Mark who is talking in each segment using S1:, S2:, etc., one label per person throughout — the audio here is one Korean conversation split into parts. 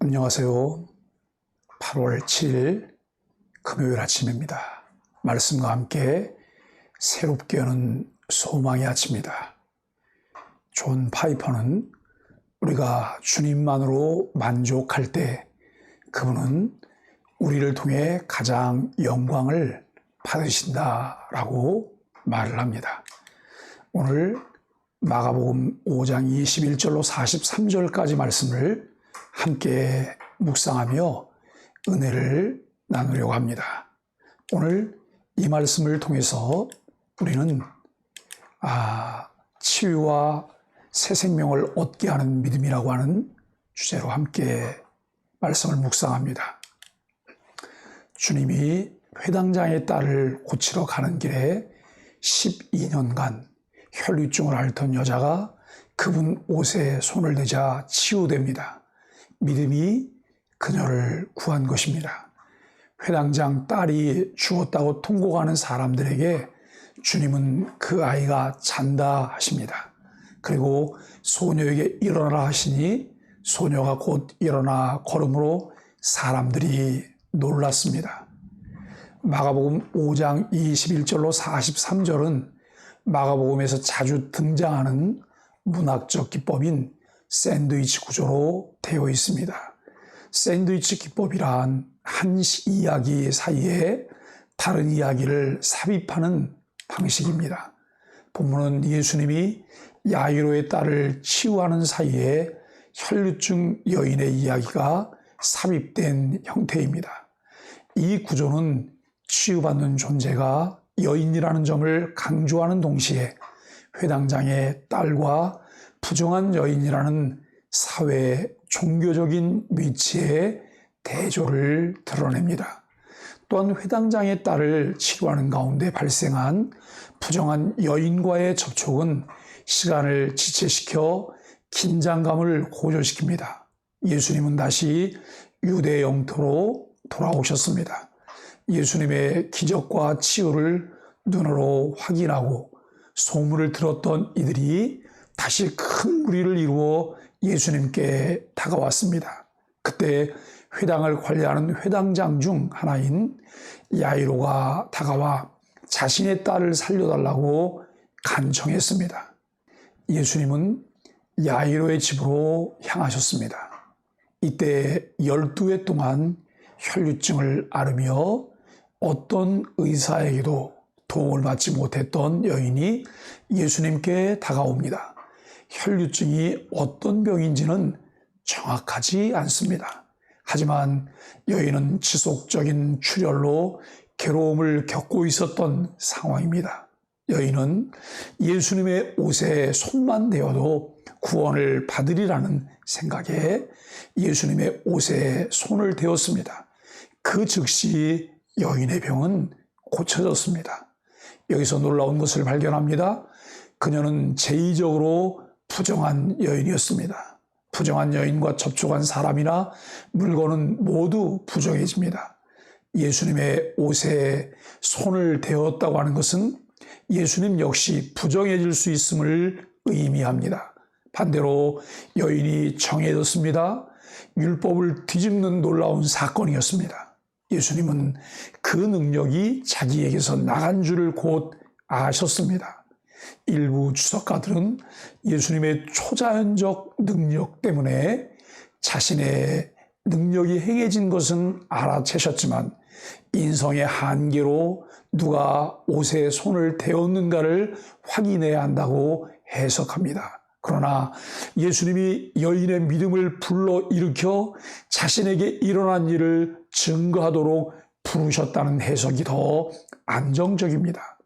S1: 안녕하세요. 8월 7일 금요일 아침입니다. 말씀과 함께 새롭게 여는 소망의 아침입니다. 존 파이퍼는 우리가 주님만으로 만족할 때 그분은 우리를 통해 가장 영광을 받으신다라고 말을 합니다. 오늘 마가복음 5장 21절로 43절까지 말씀을 함께 묵상하며 은혜를 나누려고 합니다. 오늘 이 말씀을 통해서 우리는 치유와 새 생명을 얻게 하는 믿음이라고 하는 주제로 함께 말씀을 묵상합니다. 주님이 회당장의 딸을 고치러 가는 길에 12년간 혈류증을 앓던 여자가 그분 옷에 손을 대자 치유됩니다. 믿음이 그녀를 구한 것입니다. 회당장 딸이 죽었다고 통곡하는 사람들에게 주님은 그 아이가 잔다 하십니다. 그리고 소녀에게 일어나라 하시니 소녀가 곧 일어나 걸음으로 사람들이 놀랐습니다. 마가복음 5장 21절로 43절은 마가복음에서 자주 등장하는 문학적 기법인 샌드위치 구조로 되어 있습니다. 샌드위치 기법이란 한 이야기 사이에 다른 이야기를 삽입하는 방식입니다. 본문은 예수님이 야이로의 딸을 치유하는 사이에 혈류증 여인의 이야기가 삽입된 형태입니다. 이 구조는 치유받는 존재가 여인이라는 점을 강조하는 동시에 회당장의 딸과 부정한 여인이라는 사회의 종교적인 위치의 대조를 드러냅니다. 또한 회당장의 딸을 치료하는 가운데 발생한 부정한 여인과의 접촉은 시간을 지체시켜 긴장감을 고조시킵니다. 예수님은 다시 유대 영토로 돌아오셨습니다. 예수님의 기적과 치유를 눈으로 확인하고 소문을 들었던 이들이 다시 큰 무리를 이루어 예수님께 다가왔습니다. 그때 회당을 관리하는 회당장 중 하나인 야이로가 다가와 자신의 딸을 살려달라고 간청했습니다. 예수님은 야이로의 집으로 향하셨습니다. 이때 12해 동안 혈류증을 앓으며 어떤 의사에게도 도움을 받지 못했던 여인이 예수님께 다가옵니다. 혈류증이 어떤 병인지는 정확하지 않습니다. 하지만 여인은 지속적인 출혈로 괴로움을 겪고 있었던 상황입니다. 여인은 예수님의 옷에 손만 대어도 구원을 받으리라는 생각에 예수님의 옷에 손을 대었습니다. 그 즉시 여인의 병은 고쳐졌습니다. 여기서 놀라운 것을 발견합니다. 그녀는 제의적으로 부정한 여인이었습니다. 부정한 여인과 접촉한 사람이나 물건은 모두 부정해집니다. 예수님의 옷에 손을 대었다고 하는 것은 예수님 역시 부정해질 수 있음을 의미합니다. 반대로 여인이 정해졌습니다. 율법을 뒤집는 놀라운 사건이었습니다. 예수님은 그 능력이 자기에게서 나간 줄을 곧 아셨습니다. 일부 주석가들은 예수님의 초자연적 능력 때문에 자신의 능력이 행해진 것은 알아채셨지만 인성의 한계로 누가 옷에 손을 대었는가를 확인해야 한다고 해석합니다. 그러나 예수님이 여인의 믿음을 불러일으켜 자신에게 일어난 일을 증거하도록 부르셨다는 해석이 더 안정적입니다.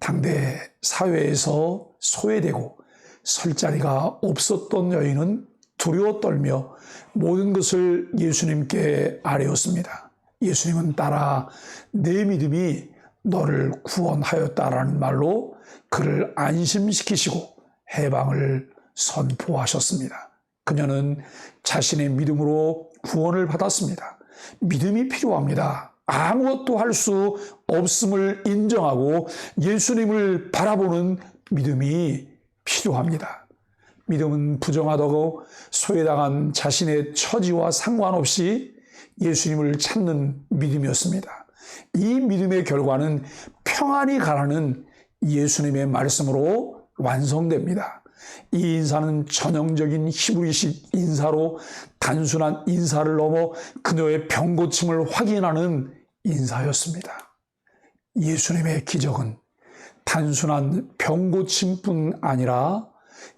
S1: 당대 사회에서 소외되고 설 자리가 없었던 여인은 두려워 떨며 모든 것을 예수님께 아뢰었습니다. 예수님은 따라 내 믿음이 너를 구원하였다라는 말로 그를 안심시키시고 해방을 선포하셨습니다. 그녀는 자신의 믿음으로 구원을 받았습니다. 믿음이 필요합니다. 아무것도 할 수 없음을 인정하고 예수님을 바라보는 믿음이 필요합니다. 믿음은 부정하다고 소외당한 자신의 처지와 상관없이 예수님을 찾는 믿음이었습니다. 이 믿음의 결과는 평안이 가라는 예수님의 말씀으로 완성됩니다. 이 인사는 전형적인 히브리식 인사로 단순한 인사를 넘어 그녀의 병고침을 확인하는 인사였습니다. 예수님의 기적은 단순한 병고침뿐 아니라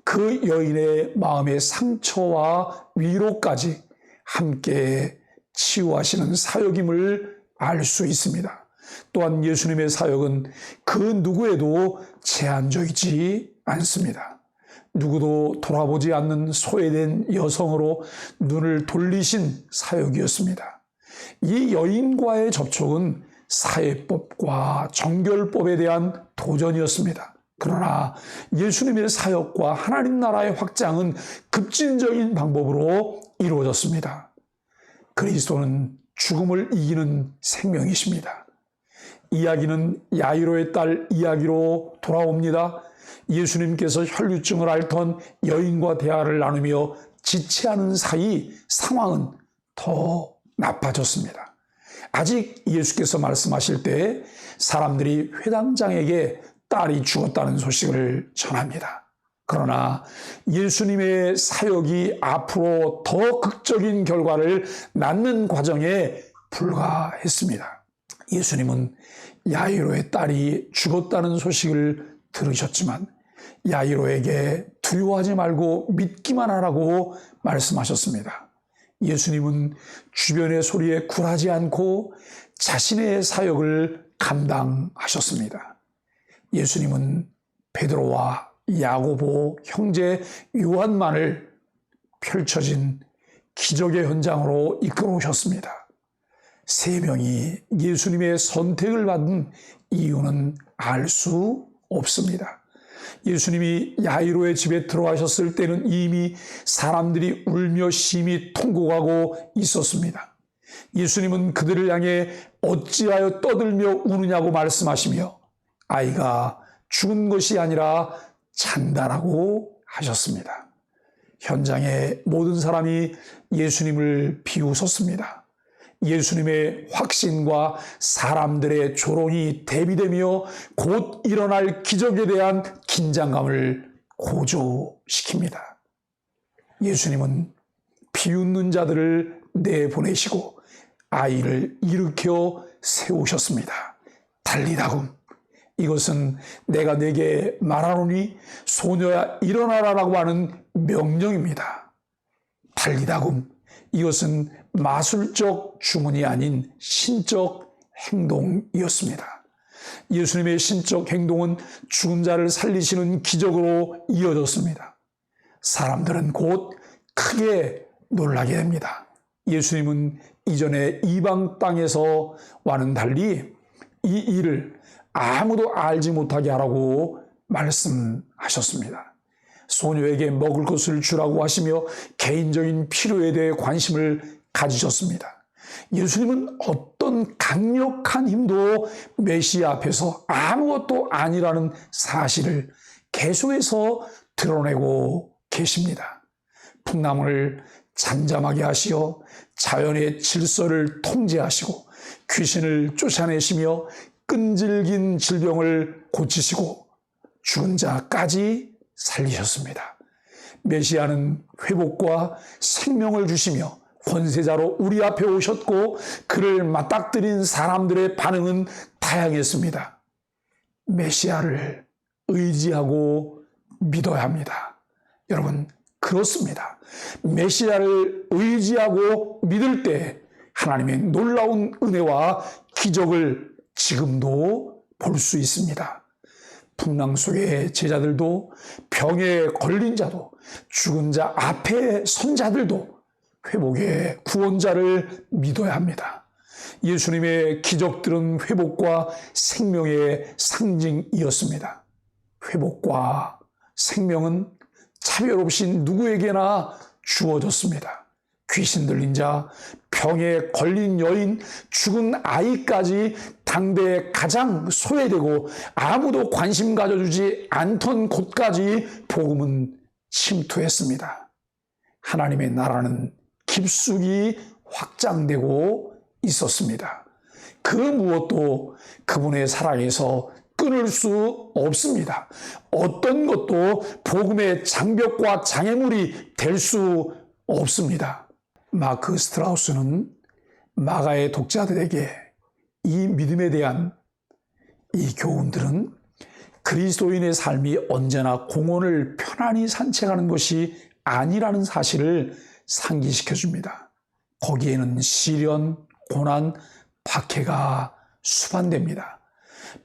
S1: 그 여인의 마음의 상처와 위로까지 함께 치유하시는 사역임을 알 수 있습니다. 또한 예수님의 사역은 그 누구에도 제한적이지 않습니다. 누구도 돌아보지 않는 소외된 여성으로 눈을 돌리신 사역이었습니다. 이 여인과의 접촉은 사회법과 정결법에 대한 도전이었습니다. 그러나 예수님의 사역과 하나님 나라의 확장은 급진적인 방법으로 이루어졌습니다. 그리스도는 죽음을 이기는 생명이십니다. 이야기는 야이로의 딸 이야기로 돌아옵니다. 예수님께서 혈류증을 앓던 여인과 대화를 나누며 지체하는 사이 상황은 더 나빠졌습니다. 아직 예수께서 말씀하실 때 사람들이 회당장에게 딸이 죽었다는 소식을 전합니다. 그러나 예수님의 사역이 앞으로 더 극적인 결과를 낳는 과정에 불과했습니다. 예수님은 야이로의 딸이 죽었다는 소식을 들으셨지만 야이로에게 두려워하지 말고 믿기만 하라고 말씀하셨습니다. 예수님은 주변의 소리에 굴하지 않고 자신의 사역을 감당하셨습니다. 예수님은 베드로와 야고보, 형제 요한만을 펼쳐진 기적의 현장으로 이끌어 오셨습니다. 세 명이 예수님의 선택을 받은 이유는 알 수 없습니다. 예수님이 야이로의 집에 들어가셨을 때는 이미 사람들이 울며 심히 통곡하고 있었습니다. 예수님은 그들을 향해 어찌하여 떠들며 우느냐고 말씀하시며 아이가 죽은 것이 아니라 잔다라고 하셨습니다. 현장의 모든 사람이 예수님을 비웃었습니다. 예수님의 확신과 사람들의 조롱이 대비되며 곧 일어날 기적에 대한 긴장감을 고조시킵니다. 예수님은 비웃는 자들을 내보내시고 아이를 일으켜 세우셨습니다. 달리다금, 이것은 내가 네게 말하노니 소녀야 일어나라라고 하는 명령입니다. 달리다금, 이것은 마술적 주문이 아닌 신적 행동이었습니다. 예수님의 신적 행동은 죽은 자를 살리시는 기적으로 이어졌습니다. 사람들은 곧 크게 놀라게 됩니다. 예수님은 이전에 이방 땅에서와는 달리 이 일을 아무도 알지 못하게 하라고 말씀하셨습니다. 소녀에게 먹을 것을 주라고 하시며 개인적인 필요에 대해 관심을 가지셨습니다. 예수님은 어떤 강력한 힘도 메시아 앞에서 아무것도 아니라는 사실을 계속해서 드러내고 계십니다. 풍랑을 잠잠하게 하시어 자연의 질서를 통제하시고 귀신을 쫓아내시며 끈질긴 질병을 고치시고 죽은 자까지 살리셨습니다. 메시아는 회복과 생명을 주시며 권세자로 우리 앞에 오셨고 그를 맞닥뜨린 사람들의 반응은 다양했습니다. 메시아를 의지하고 믿어야 합니다. 여러분, 그렇습니다. 메시아를 의지하고 믿을 때 하나님의 놀라운 은혜와 기적을 지금도 볼 수 있습니다. 풍랑 속의 제자들도, 병에 걸린 자도, 죽은 자 앞에 선 자들도 회복의 구원자를 믿어야 합니다. 예수님의 기적들은 회복과 생명의 상징이었습니다. 회복과 생명은 차별 없이 누구에게나 주어졌습니다. 귀신 들린 자, 병에 걸린 여인, 죽은 아이까지 당대에 가장 소외되고 아무도 관심 가져주지 않던 곳까지 복음은 침투했습니다. 하나님의 나라는 깊숙이 확장되고 있었습니다. 그 무엇도 그분의 사랑에서 끊을 수 없습니다. 어떤 것도 복음의 장벽과 장애물이 될 수 없습니다. 마크 스트라우스는 마가의 독자들에게 이 믿음에 대한 이 교훈들은 그리스도인의 삶이 언제나 공원을 편안히 산책하는 것이 아니라는 사실을 상기시켜 줍니다. 거기에는 시련, 고난, 박해가 수반됩니다.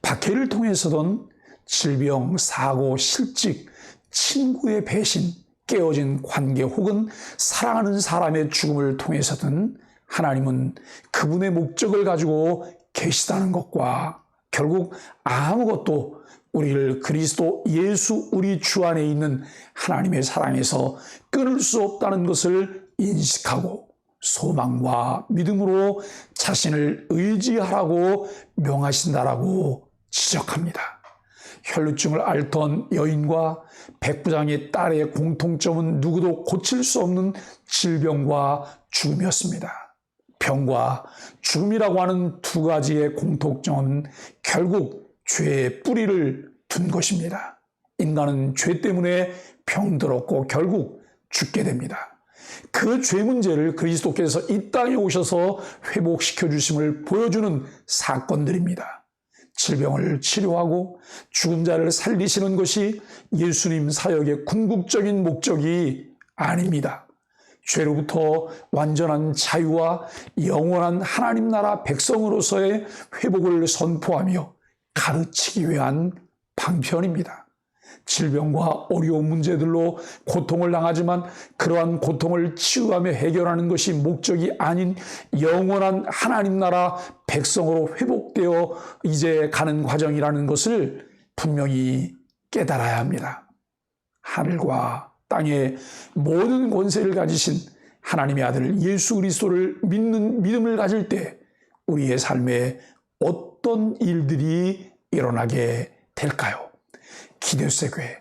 S1: 박해를 통해서든 질병, 사고, 실직, 친구의 배신, 깨어진 관계 혹은 사랑하는 사람의 죽음을 통해서든 하나님은 그분의 목적을 가지고 계시다는 것과 결국 아무것도 우리를 그리스도 예수 우리 주 안에 있는 하나님의 사랑에서 끊을 수 없다는 것을 인식하고 소망과 믿음으로 자신을 의지하라고 명하신다라고 지적합니다. 혈루증을 앓던 여인과 백부장의 딸의 공통점은 누구도 고칠 수 없는 질병과 죽음이었습니다. 병과 죽음이라고 하는 두 가지의 공통점은 결국 죄의 뿌리를 둔 것입니다. 인간은 죄 때문에 병들었고 결국 죽게 됩니다. 그 죄 문제를 그리스도께서 이 땅에 오셔서 회복시켜 주심을 보여주는 사건들입니다. 질병을 치료하고 죽은 자를 살리시는 것이 예수님 사역의 궁극적인 목적이 아닙니다. 죄로부터 완전한 자유와 영원한 하나님 나라 백성으로서의 회복을 선포하며 가르치기 위한 방편입니다. 질병과 어려운 문제들로 고통을 당하지만 그러한 고통을 치유하며 해결하는 것이 목적이 아닌 영원한 하나님 나라 백성으로 회복되어 이제 가는 과정이라는 것을 분명히 깨달아야 합니다. 하늘과 땅의 모든 권세를 가지신 하나님의 아들 예수 그리스도를 믿는 믿음을 가질 때 우리의 삶에 어떤 일들이 일어나게 될까요? 기대세 교회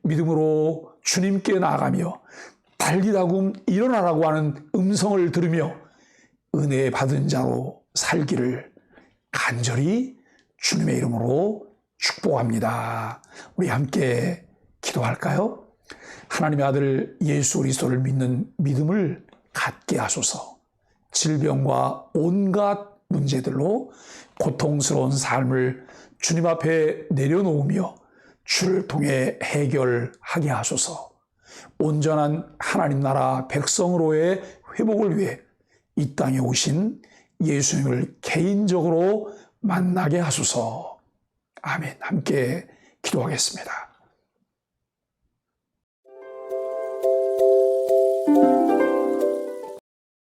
S1: 믿음으로 주님께 나아가며 달리다금 일어나라고 하는 음성을 들으며 은혜 받은 자로 살기를 간절히 주님의 이름으로 축복합니다. 우리 함께 기도할까요? 하나님의 아들 예수 그리스도를 믿는 믿음을 갖게 하소서. 질병과 온갖 문제들로 고통스러운 삶을 주님 앞에 내려놓으며 주를 통해 해결하게 하소서. 온전한 하나님 나라 백성으로의 회복을 위해 이 땅에 오신 예수님을 개인적으로 만나게 하소서. 아멘. 함께 기도하겠습니다.